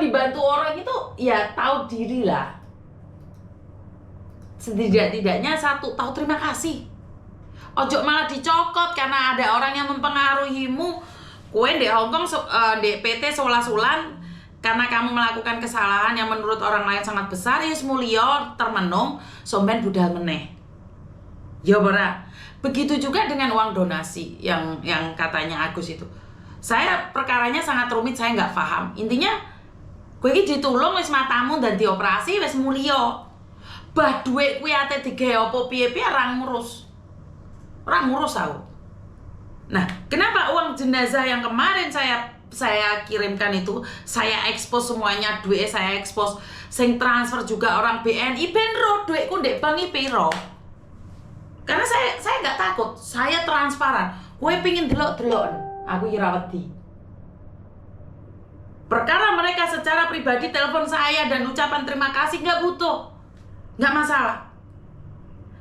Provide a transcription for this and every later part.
dibantu orang itu ya tahu diri lah. Setidak-tidaknya satu, tahu terima kasih. Ojo malah dicokot karena ada orang yang mempengaruhimu. Kue di Hongkong, di PT Sola-Sulan, karena kamu melakukan kesalahan yang menurut orang lain sangat besar, ya mulio termenung, somben budal meneh. Ya berat. Begitu juga dengan uang donasi yang katanya Agus itu. Saya perkaranya sangat rumit, saya nggak paham. Intinya, gue ini ditulung wis matamu dan dioperasi wis mulio. Bah duit kuwi ate digawe apa piye-piye ora ngurus. Ora ngurus aku. Nah, kenapa uang jenazah yang kemarin saya kirimkan itu saya expose semuanya, duit saya expose, sing transfer juga orang BNI ben ro duitku ndek bank piro. Karena saya nggak takut, saya transparan. Kowe pengin delok-delok, aku ora wedi. Perkara mereka secara pribadi telepon saya dan ucapan terima kasih nggak butuh, nggak masalah.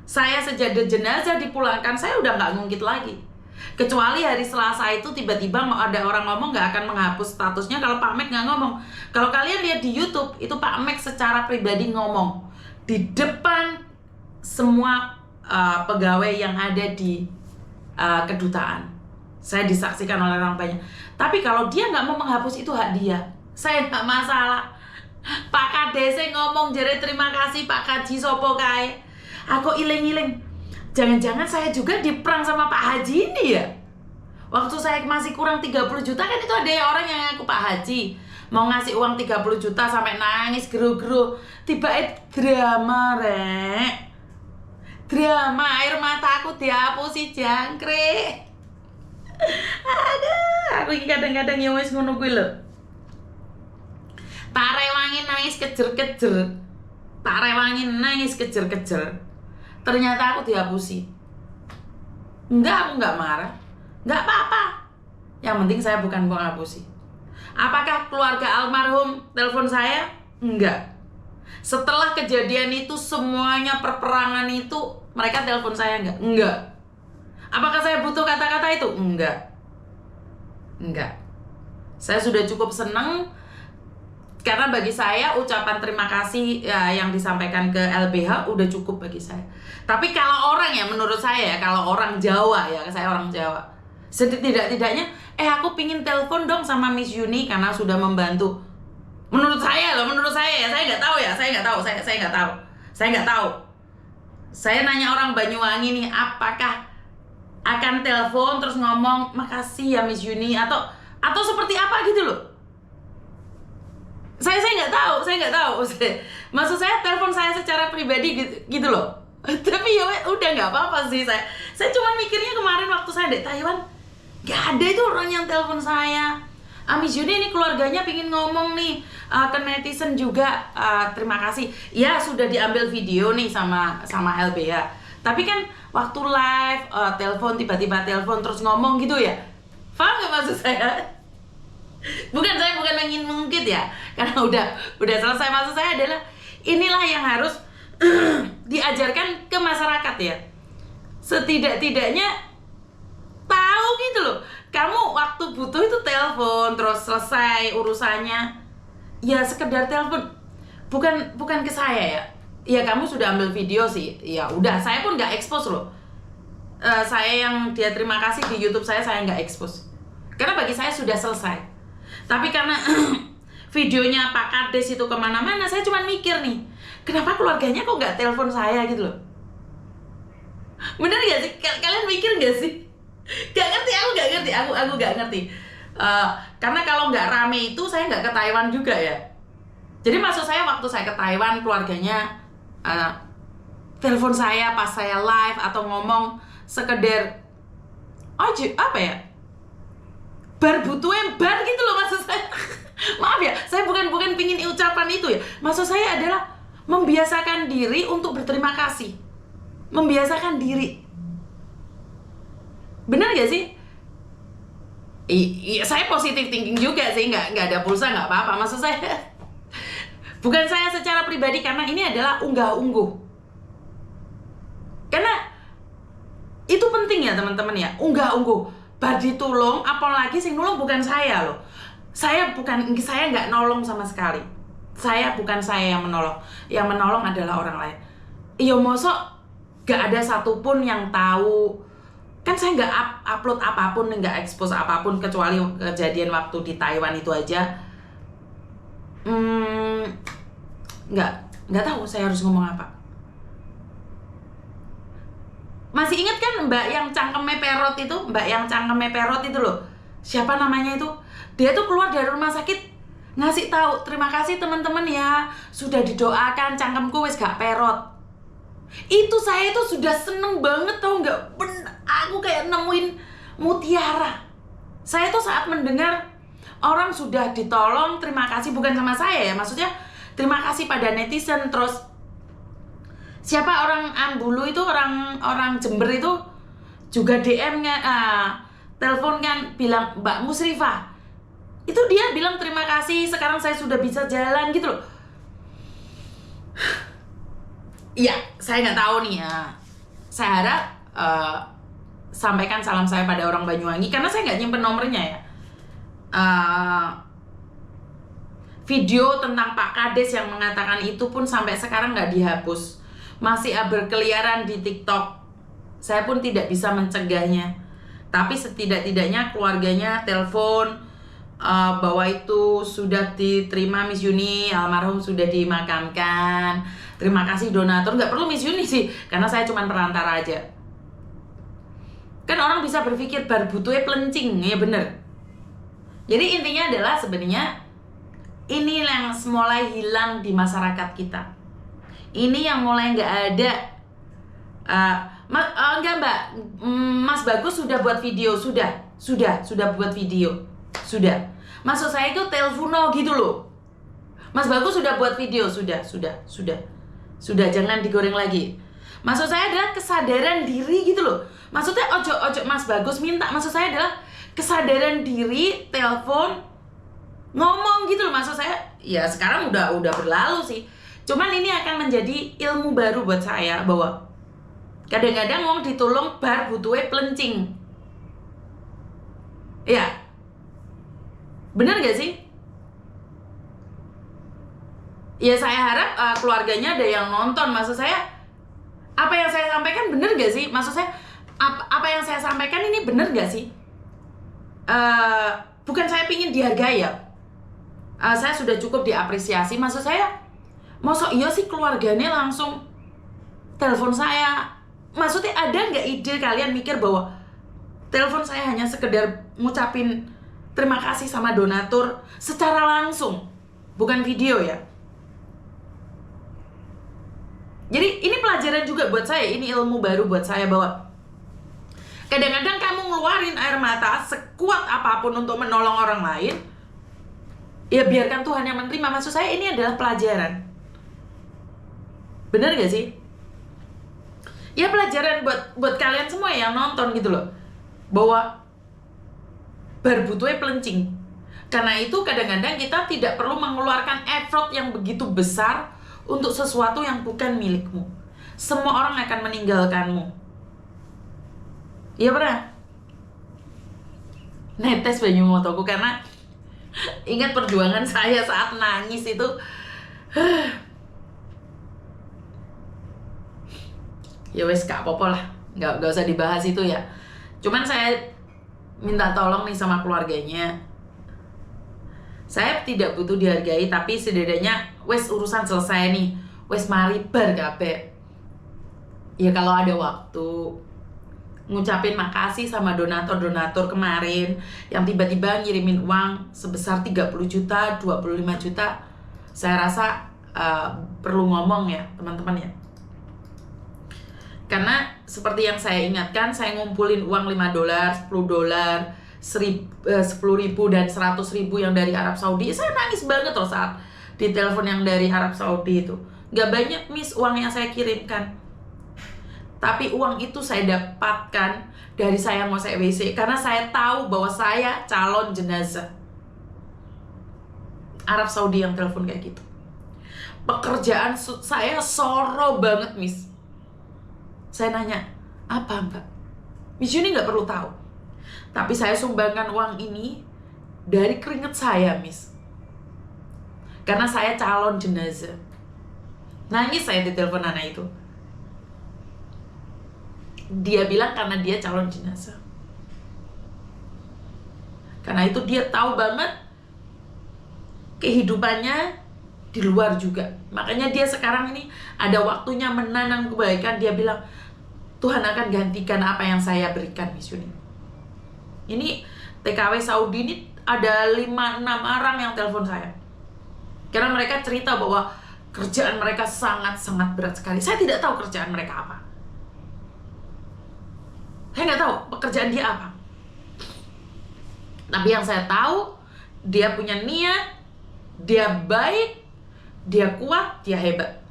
Saya sejak jenazah dipulangkan, saya udah nggak ngungkit lagi. Kecuali hari Selasa itu tiba-tiba ada orang ngomong nggak akan menghapus statusnya kalau Pak Mek nggak ngomong. Kalau kalian lihat di YouTube, itu Pak Mek secara pribadi ngomong di depan semua pegawai yang ada di kedutaan. Saya disaksikan oleh orang banyak. Tapi kalau dia nggak mau menghapus, itu hak dia. Saya nggak masalah. Pak Kades ngomong jere terima kasih Pak Kaji sopo kae. Aku iling-iling. Jangan-jangan saya juga diperang sama Pak Haji ini ya? Waktu saya masih kurang 30 juta kan itu ada orang yang ngaku Pak Haji mau ngasih uang 30 juta sampai nangis geru-geru. Tiba drama rek. Drama air mataku dihapusi jangkrik. Aduh, aku ini kadang-kadang ya wis ngono kuwi lho. Tak rewangi nangis kejer-kejer. Tak rewangi nangis kejer-kejer. Ternyata aku dihapusi. Enggak, aku enggak marah. Enggak apa-apa. Yang penting saya bukan menghapusi. Apakah keluarga almarhum telepon saya? Enggak. Setelah kejadian itu semuanya perperangan itu mereka telepon saya enggak? Enggak. Apakah saya butuh kata-kata itu? Enggak. Enggak. Saya sudah cukup senang karena bagi saya ucapan terima kasih ya, yang disampaikan ke LBH udah cukup bagi saya. Tapi kalau orang ya menurut saya ya, kalau orang Jawa ya, saya orang Jawa, setidak-tidaknya aku pingin telepon dong sama Miss Yuni karena sudah membantu. Menurut saya loh, menurut saya ya, saya nggak tahu ya, saya nggak tahu. Saya nanya orang Banyuwangi nih, apakah akan telepon terus ngomong makasih ya Miss Yuni atau seperti apa gitu loh. Saya nggak tahu. Maksud saya telepon saya secara pribadi gitu loh. Tapi ya udah nggak apa-apa sih. Saya cuma mikirnya kemarin waktu saya di Taiwan nggak ada itu orang yang telepon saya. Miss Yuni ini keluarganya pingin ngomong nih ke netizen juga, terima kasih. Ya sudah diambil video nih sama LBH. Tapi kan waktu live telepon tiba-tiba telepon terus ngomong gitu ya. Paham nggak maksud saya? Saya bukan ingin mengungkit ya, karena udah selesai. Maksud saya adalah inilah yang harus diajarkan ke masyarakat ya. Setidak-tidaknya tahu gitu loh. Kamu waktu butuh itu telepon terus selesai urusannya. Ya sekedar telepon. Bukan ke saya ya. Ya kamu sudah ambil video sih. Ya udah, saya pun nggak expose loh. Saya yang dia terima kasih di YouTube saya nggak expose. Karena bagi saya sudah selesai. Tapi karena videonya Pak Kades itu kemana-mana, saya cuma mikir nih, kenapa keluarganya kok nggak telepon saya gitu loh? Bener gak sih? Kalian mikir gak sih? Gak ngerti, aku gak ngerti. Karena kalau nggak rame itu saya nggak ke Taiwan juga ya. Jadi maksud saya waktu saya ke Taiwan, keluarganya telepon saya pas saya live atau ngomong sekedar apa ya? Bar butuh bar gitu loh maksud saya. Maaf ya, saya bukan pingin ucapan itu ya. Maksud saya adalah membiasakan diri untuk berterima kasih. Membiasakan diri. Benar gak sih? Saya positive thinking juga sih, nggak ada pulsa nggak apa-apa. Maksud saya bukan saya secara pribadi, karena ini adalah unggah-ungguh. Karena itu penting ya teman-teman ya, unggah-ungguh. Bar ditulung, apalagi sing nulung bukan saya loh. Saya nggak nolong sama sekali. Bukan saya yang menolong. Yang menolong adalah orang lain. Iya, mosok gak ada satupun yang tahu. Kan saya nggak upload apapun, nggak expose apapun kecuali kejadian waktu di Taiwan itu aja. Nggak tahu saya harus ngomong apa. Masih ingat kan Mbak yang cangkemnya perot itu? Mbak yang cangkemnya perot itu loh. Siapa namanya itu? Dia tuh keluar dari rumah sakit ngasih tahu, terima kasih teman-teman ya, sudah didoakan cangkemku wis gak perot. Itu saya tuh sudah seneng banget, tau nggak? Aku kayak nemuin mutiara. Saya tuh saat mendengar orang sudah ditolong, terima kasih, bukan sama saya ya, maksudnya terima kasih pada netizen. Terus siapa orang Ambulu itu, orang Jember itu juga DM-nya, telepon kan, bilang Mbak Musrifah. Itu dia bilang terima kasih, sekarang saya sudah bisa jalan gitu loh. Iya, saya nggak tahu nih ya. Saya harap sampaikan salam saya pada orang Banyuwangi, karena saya nggak nyimpen nomornya ya. Video tentang Pak Kades yang mengatakan itu pun sampai sekarang nggak dihapus, masih berkeliaran di TikTok. Saya pun tidak bisa mencegahnya, tapi setidak-tidaknya keluarganya telepon bahwa itu sudah diterima Miss Yuni, almarhum sudah dimakamkan. Terima kasih donatur. Nggak perlu Miss Yuni sih, karena saya cuma perantara aja. Kan orang bisa berpikir bar butuhnya pelencing, ya bener. Jadi intinya adalah sebenarnya ini yang mulai hilang di masyarakat kita. Ini yang mulai nggak ada. Enggak Mbak, Mas Bagus sudah buat video, sudah buat video, sudah. Maksud saya itu telepono gitu loh. Mas Bagus sudah buat video, sudah, jangan digoreng lagi. Maksud saya adalah kesadaran diri gitu loh. Maksudnya ojo Mas Bagus minta, maksud saya adalah kesadaran diri, telepon, ngomong gitu loh. Maksud saya ya sekarang udah berlalu sih. Cuman ini akan menjadi ilmu baru buat saya, bahwa kadang-kadang wong ditolong bar butuhnya pelencing. Ya, bener gak sih? Ya saya harap keluarganya ada yang nonton. Maksud saya, apa yang saya sampaikan bener gak sih? Maksud saya, apa yang saya sampaikan ini bener gak sih? Bukan saya pingin dihargai ya. Saya sudah cukup diapresiasi. Maksud saya, mosok iya sih keluarganya langsung telepon saya. Maksudnya ada nggak ide kalian mikir bahwa telepon saya hanya sekedar ngucapin terima kasih sama donatur secara langsung, bukan video ya. Jadi ini pelajaran juga buat saya, ini ilmu baru buat saya, bahwa kadang-kadang kamu ngeluarin air mata sekuat apapun untuk menolong orang lain, ya biarkan Tuhan yang menerima. Maksud saya ini adalah pelajaran. Bener gak sih? Ya pelajaran buat kalian semua yang nonton gitu loh, bahwa bar butuhnya pelencing. Karena itu kadang-kadang kita tidak perlu mengeluarkan effort yang begitu besar untuk sesuatu yang bukan milikmu. Semua orang akan meninggalkanmu. Iya pernah? Netes banyu motoku karena ingat perjuangan saya saat nangis itu. Ya wes gak apa-apa lah, gak usah dibahas itu ya. Cuman saya minta tolong nih sama keluarganya. Saya tidak butuh dihargai, tapi setidaknya wes urusan selesai nih, wes mari bar kabeh. Ya kalau ada waktu, ngucapin makasih sama donatur-donatur kemarin yang tiba-tiba ngirimin uang sebesar 30 juta, 25 juta. Saya rasa perlu ngomong ya teman-teman ya. Karena seperti yang saya ingatkan, saya ngumpulin uang $5, $10, 10.000 dan 100.000 yang dari Arab Saudi. Saya nangis banget loh saat ditelepon yang dari Arab Saudi itu. Gak banyak Miss uang yang saya kirimkan, tapi uang itu saya dapatkan dari saya ngosek WC, karena saya tahu bahwa saya calon jenazah. Arab Saudi yang telepon kayak gitu. Pekerjaan saya soro banget Miss. Saya nanya, apa Mbak? Miss Yuni gak perlu tahu, tapi saya sumbangkan uang ini dari keringat saya, Miss. Karena saya calon jenazah. Nangis saya di telepon anak itu. Dia bilang karena dia calon jenazah. Karena itu dia tahu banget kehidupannya di luar juga. Makanya dia sekarang ini ada waktunya menanam kebaikan. Dia bilang, Tuhan akan gantikan apa yang saya berikan, Miss Yuni. Ini TKW Saudi ini ada 5-6 orang yang telepon saya. Karena mereka cerita bahwa kerjaan mereka sangat-sangat berat sekali. Saya tidak tahu kerjaan mereka apa. Saya nggak tahu pekerjaan dia apa. Tapi yang saya tahu, dia punya niat, dia baik, dia kuat, dia hebat.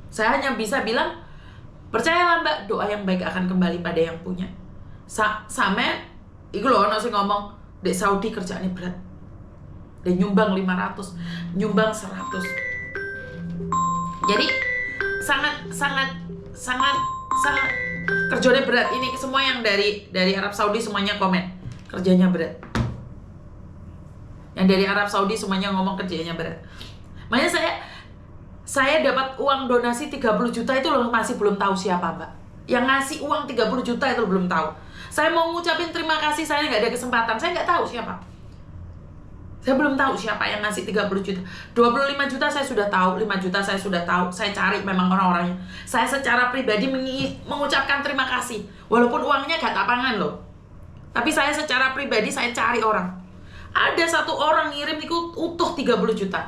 Saya hanya bisa bilang, percayalah Mbak, doa yang baik akan kembali pada yang punya. Sama, itu loh, ono sing ngomong, di Saudi kerjaannya berat. Dia nyumbang 500, nyumbang 100. Jadi, sangat kerjanya berat. Ini semua yang dari Arab Saudi semuanya komen, kerjanya berat. Yang dari Arab Saudi semuanya ngomong kerjanya berat. Makanya saya dapat uang donasi 30 juta itu loh, masih belum tahu siapa Mbak. Yang ngasih uang 30 juta itu belum tahu. Saya mau ngucapin terima kasih, saya nggak ada kesempatan. Saya nggak tahu siapa. Saya belum tahu siapa yang ngasih 30 juta. 25 juta saya sudah tahu, 5 juta saya sudah tahu. Saya cari memang orang-orangnya. Saya secara pribadi mengucapkan terima kasih. Walaupun uangnya gak tapangan loh. Tapi saya secara pribadi saya cari orang. Ada satu orang ngirim itu utuh 30 juta.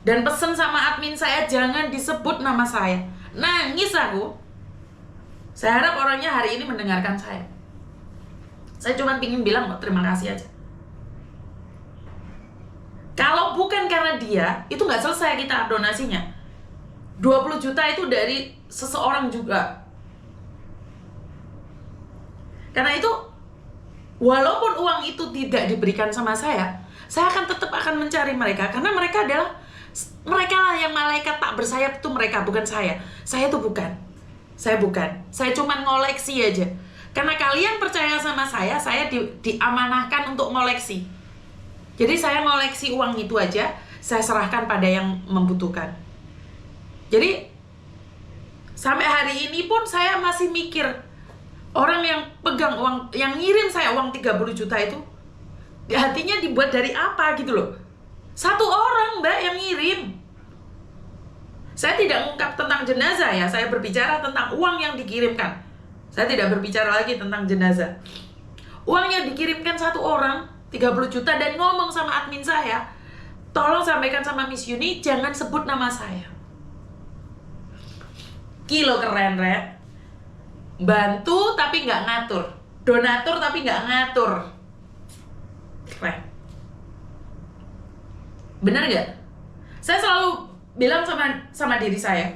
Dan pesen sama admin saya, jangan disebut nama saya. Nangis aku. Saya harap orangnya hari ini mendengarkan saya. Saya cuma pingin bilang terima kasih aja. Kalau bukan karena dia, itu nggak selesai kita donasinya. 20 juta itu dari seseorang juga. Karena itu, walaupun uang itu tidak diberikan sama saya akan tetap akan mencari mereka. Karena mereka lah yang malaikat tak bersayap, itu mereka, bukan saya. Saya tuh bukan. Saya bukan. Saya cuma ngoleksi aja. Karena kalian percaya sama saya diamanahkan untuk ngoleksi. Jadi saya ngoleksi uang itu aja, saya serahkan pada yang membutuhkan. Jadi sampai hari ini pun saya masih mikir, orang yang pegang uang, yang ngirim saya uang 30 juta itu, hatinya dibuat dari apa gitu loh. Satu orang Mbak yang ngirim. Saya tidak mengungkap tentang jenazah ya, saya berbicara tentang uang yang dikirimkan. Saya tidak berbicara lagi tentang jenazah. Uang yang dikirimkan satu orang 30 juta dan ngomong sama admin saya, tolong sampaikan sama Miss Yuni, jangan sebut nama saya. Kilo keren, Red. Bantu tapi nggak ngatur. Donatur tapi nggak ngatur. Keren. Bener nggak? Saya selalu bilang sama diri saya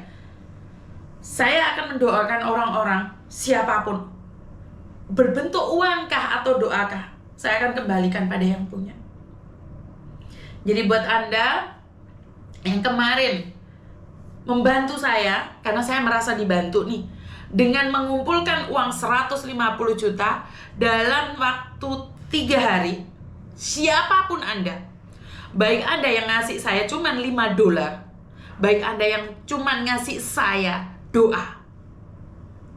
akan mendoakan orang-orang, siapapun, berbentuk uangkah atau doakah, saya akan kembalikan pada yang punya. Jadi buat Anda yang kemarin membantu saya, karena saya merasa dibantu nih, dengan mengumpulkan uang 150 juta dalam waktu 3 hari, siapapun Anda, baik Anda yang ngasih saya cuman $5, baik Anda yang cuman ngasih saya doa,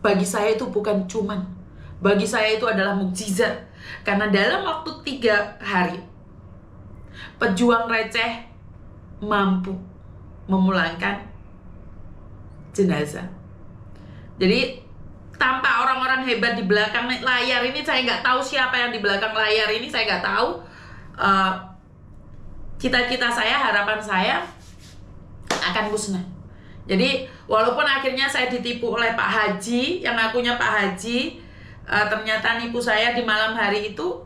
bagi saya itu bukan cuman, bagi saya itu adalah mukjizat. Karena dalam waktu 3 hari, pejuang receh mampu memulangkan jenazah. Jadi tanpa orang-orang hebat di belakang layar ini, saya nggak tahu siapa yang di belakang layar ini, saya nggak tahu. Cita-cita saya, harapan saya akan musnah. Jadi walaupun akhirnya saya ditipu oleh Pak Haji, yang ngakunya Pak Haji, ternyata nipu saya di malam hari itu,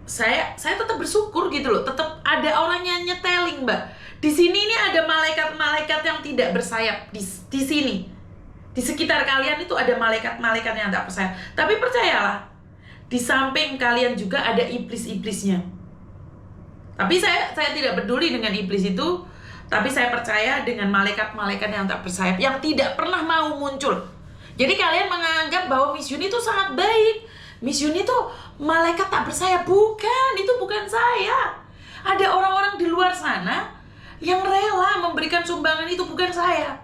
saya tetap bersyukur gitu loh. Tetap ada orang yang nyeteling, Mbak. Di sini ini ada malaikat-malaikat yang tidak bersayap di sini. Di sekitar kalian itu ada malaikat-malaikat yang tidak bersayap. Tapi percayalah, di samping kalian juga ada iblis-iblisnya. Tapi saya tidak peduli dengan iblis itu, tapi saya percaya dengan malaikat-malaikat yang tak bersayap, yang tidak pernah mau muncul. Jadi kalian menganggap bahwa Miss Yuni itu sangat baik, Miss Yuni tuh malaikat tak bersayap. Bukan, itu bukan saya. Ada orang-orang di luar sana yang rela memberikan sumbangan, itu bukan saya.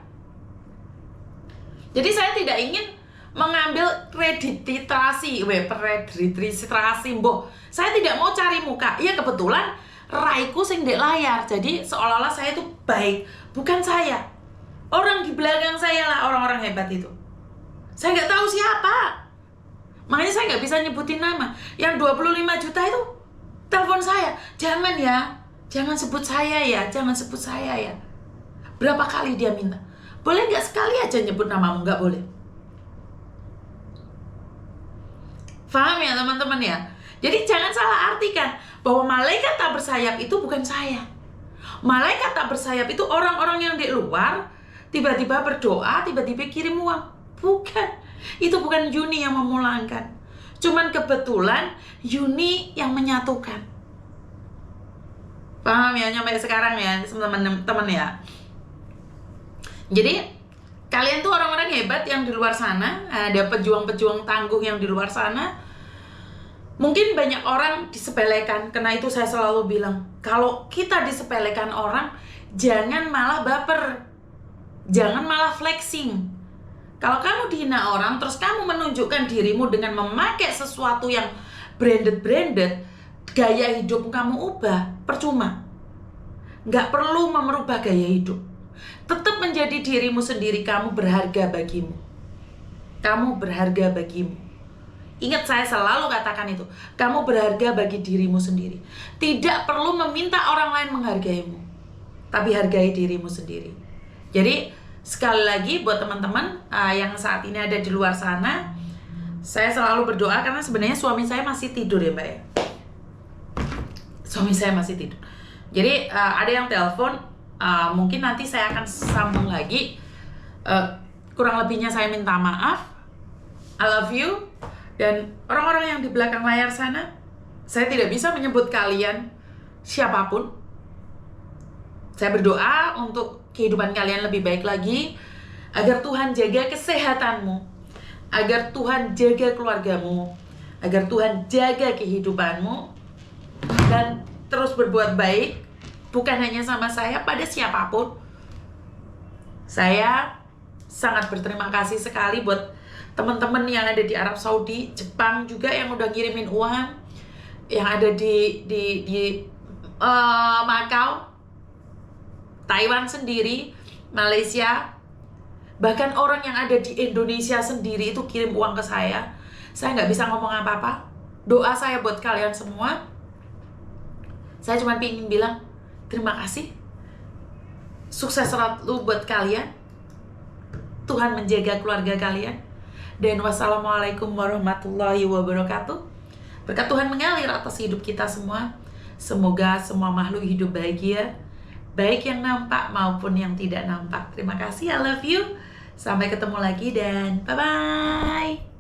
Jadi saya tidak ingin mengambil kreditasi, Saya tidak mau cari muka. Ya kebetulan raiku sing dek layar. Jadi seolah-olah saya itu baik. Bukan saya. Orang di belakang saya lah orang-orang hebat itu. Saya nggak tahu siapa. Makanya saya nggak bisa nyebutin nama. Yang 25 juta itu telepon saya. Jangan ya. Jangan sebut saya ya. Jangan sebut saya ya. Berapa kali dia minta? Boleh nggak sekali aja nyebut namamu? Nggak boleh. Paham ya teman-teman ya? Jadi jangan salah artikan bahwa malaikat tak bersayap itu bukan saya. Malaikat tak bersayap itu orang-orang yang di luar tiba-tiba berdoa, tiba-tiba kirim uang. Bukan. Itu bukan Yuni yang memulangkan. Cuman kebetulan Yuni yang menyatukan. Paham ya sampai sekarang ya teman-teman ya? Jadi kalian tuh orang-orang hebat yang di luar sana. Ada pejuang-pejuang tangguh yang di luar sana. Mungkin banyak orang disepelekan. Karena itu saya selalu bilang, kalau kita disepelekan orang, jangan malah baper, jangan malah flexing. Kalau kamu dihina orang, terus kamu menunjukkan dirimu dengan memakai sesuatu yang branded, gaya hidup kamu ubah, percuma. Nggak perlu merubah gaya hidup. Tetap menjadi dirimu sendiri. Kamu berharga bagimu. Kamu berharga bagimu. Ingat, saya selalu katakan itu. Kamu berharga bagi dirimu sendiri. Tidak perlu meminta orang lain menghargaimu, tapi hargai dirimu sendiri. Jadi sekali lagi buat teman-teman yang saat ini ada di luar sana, saya selalu berdoa karena sebenarnya suami saya masih tidur ya Mbak ya. Suami saya masih tidur. Jadi ada yang telepon, mungkin nanti saya akan sambung lagi. Kurang lebihnya saya minta maaf. I love you. Dan orang-orang yang di belakang layar sana, saya tidak bisa menyebut kalian siapapun. Saya berdoa untuk kehidupan kalian lebih baik lagi, agar Tuhan jaga kesehatanmu, agar Tuhan jaga keluargamu, agar Tuhan jaga kehidupanmu, dan terus berbuat baik, bukan hanya sama saya, pada siapapun. Saya sangat berterima kasih sekali buat teman-teman yang ada di Arab Saudi, Jepang juga yang udah ngirimin uang, yang ada di Macau, Taiwan sendiri, Malaysia, bahkan orang yang ada di Indonesia sendiri itu kirim uang ke saya. Saya nggak bisa ngomong apa-apa. Doa saya buat kalian semua. Saya cuma ingin bilang terima kasih. Sukses selalu buat kalian. Tuhan menjaga keluarga kalian. Dan wassalamualaikum warahmatullahi wabarakatuh. Berkat Tuhan mengalir atas hidup kita semua. Semoga semua makhluk hidup bahagia, baik yang nampak maupun yang tidak nampak. Terima kasih, I love you. Sampai ketemu lagi dan bye-bye.